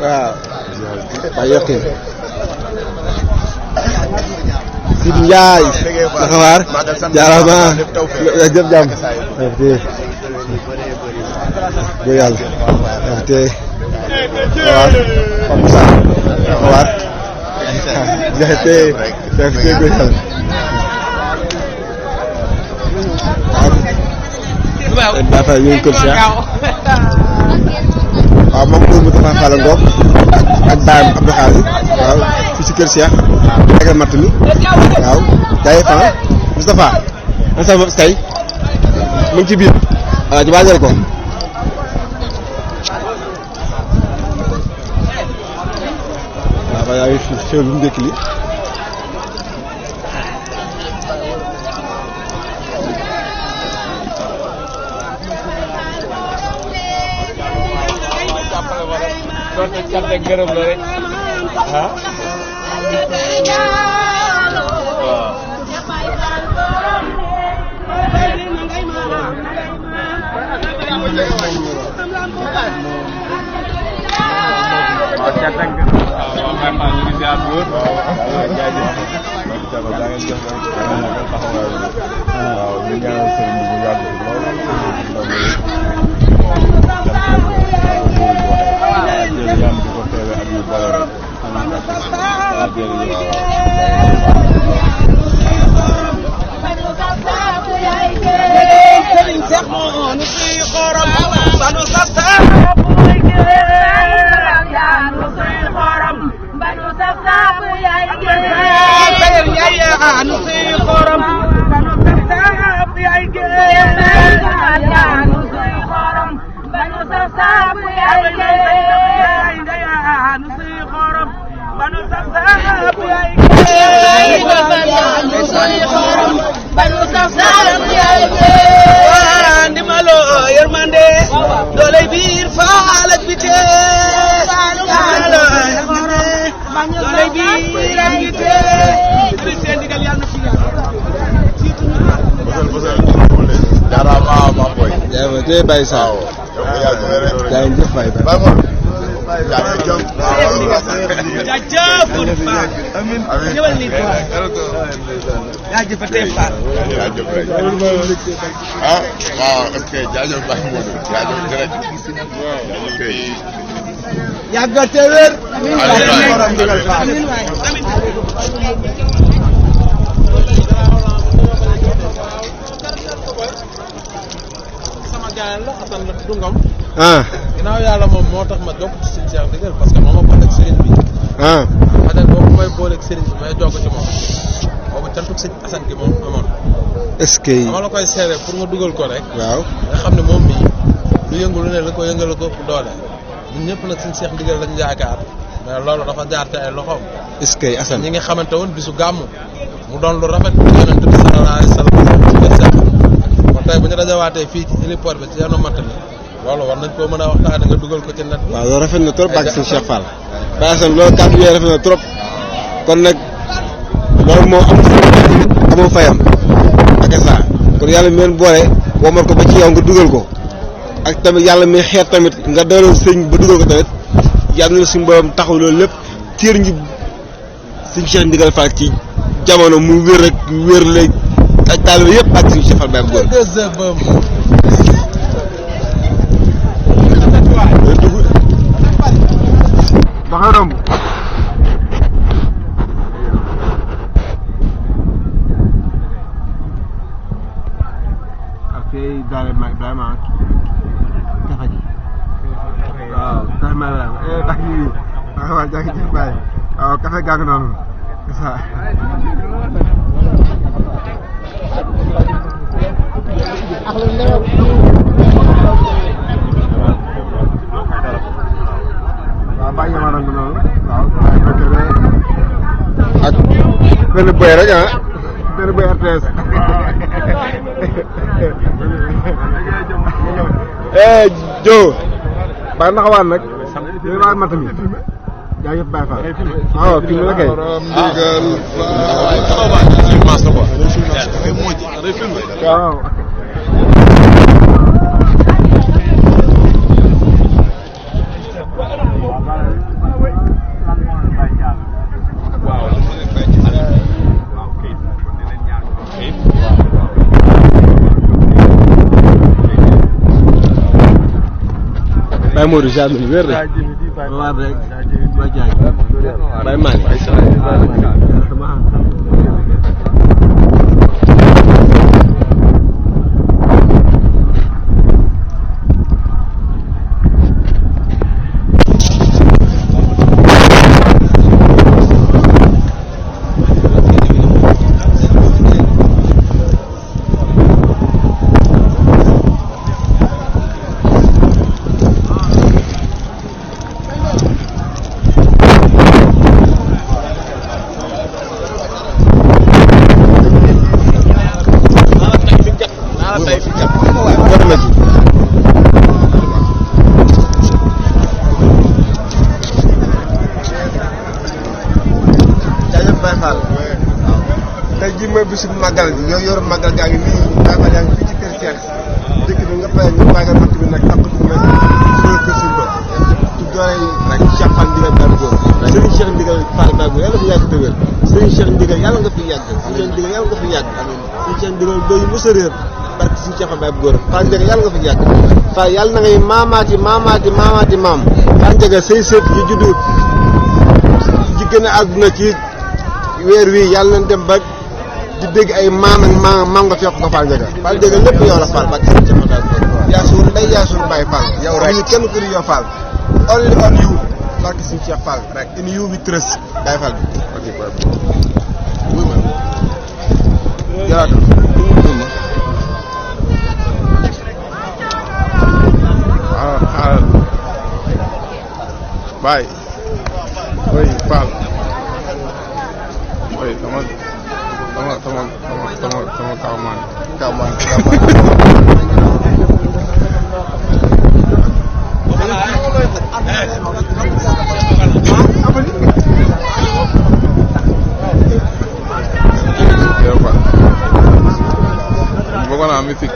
waaw. waaw yokkin. Sidi Ndiaye. naka waar. jaaraama. jëf jàmm. bu yàlla. waaw tey. waaw. Pape Moussa. naka waar. tey. tey bu yàlla. waaw. dafa ñu ngi kër Cheikh. waaw moom mooy Moustapha Fall Ngom ak baayam Abdou Khadir waaw fii ci kër Cheikh tegal matt mi waaw day fan Moustapha man sama tey mu ngi ci biir waaw ñu waajal ko waaw ba yaa ngi fi xew lu mu njëkk li cant ak gërëm la rek ah waaw cant ak gërëm waaw vraiment ñu ngi ziar bu wër waaw jaajëf waaw ñu ñaanal sëriñ bi mu yàgg tey Baye Sall yaa ngi jëf Baye jaajëf amiin ñëwal ni ko jaajëf tey Fall jaajëf rek ah waaw est-ce que jaajëf Baye Modou jaajëf rek yàggal te wér amiin waay la Assane la tudd Ngom. ginnaaw yàlla moom moo tax ma jokk ci Serigne Cheikh Ndigal parce que moom ma boole ak Serigne bi. Assane boobu may boole ak Serigne bi may jokk ci moom boobu cantuk Serigne Assane gi moom amoon. est-ce que. dama la koy seere pour nga dugal ko rek. waaw nga xam ne moom mii lu yëngu lu ne la ko yëngal ko doole ñun ñëpp nag Serigne Cheikh Ndigal lañ yaakaar mais loolu dafa jaar te ay loxoom. est-ce que Assane ñi ngi xamante woon bisu gàmmu mu doon lu rafet yonent bi sallallahu alayhi wa sallam tey bu ñu dajawaatee fii ci héliport bi ci yenn matt mi loolu war nañ koo mën a waxtaane nga dugal ko ci net bi. waaw loolu rafet na trop bàgg sëñ Cheikh Fall. Baye Assane loolu kàddu yooyu rafet na trop kon nag loolu moo amoo fayam ak saa kon yàlla mi leen boole womal ko ba ci yow nga dugal ko ak tamit yàlla mi xeet tamit nga dooleel sëñ ba dugal ko tamit yàlla na suñu borom taxaw loolu lépp téer ñi sëñ Cheikh Ndigal Fall ci jamono mu wér rek wér léegi. ak taalibe yëpp ak suñu Cheikh Fall Baye góor dafa romb ak daale ma Ibrahima kafa ji waaw kafe ma waaw jàngi jëf Baye waaw kafe gaa ngi noonu ça waaw bàyyi nga ma rangu noonu waaw ak benn boy rek benn boy RTS Jo bàyyi naxawaan nag yooyu waa mat mi jaajëf Baye Fall waaw kii la kay waaw. Baye Modou Dia bi wér de. waaw rek. Baye Malick. tey jii mooy bisu màggal gi yow yor màggal gaa ngi nii Baye Fall yaa ngi fii ci kër Cheikh dëkk bi nga pare ñu màggal matt bi nag takk du mel suñu kër suñu bopp ci doole rek Cheikh Fall ndigal Baye Góor Serigne Cheikh ndigal Fall Baye Góor yàlla fi yàgg te wér Serigne Cheikh ndigal yàlla nga fi yàgg Serigne Cheikh ndigal yàlla nga fi yàgg Serigne Cheikh ndigal dooyu mos a réer barke Serigne Cheikh Fall Baye Góor Fall ndigal yàlla nga fi yàgg Fall yàlla na ngay maamaati maam Fall ndigal say sët yi juddu ji gën a àdduna ci weer wi yàlla nañ dem ba di dégg ay maam ak maam nga fekk ko Fall Ndiaga Fall Ndiaga lépp yow la Fall ba ci sama daal yaa suur ndey yaa suur Baye Fall yow rek ñu kenn ku di yow Fall only on you barke Serigne Cheikh Fall rek in you we trust Baye Fall bi jaraatu xaaral Baye oui Fall oui sama kawman Bogona music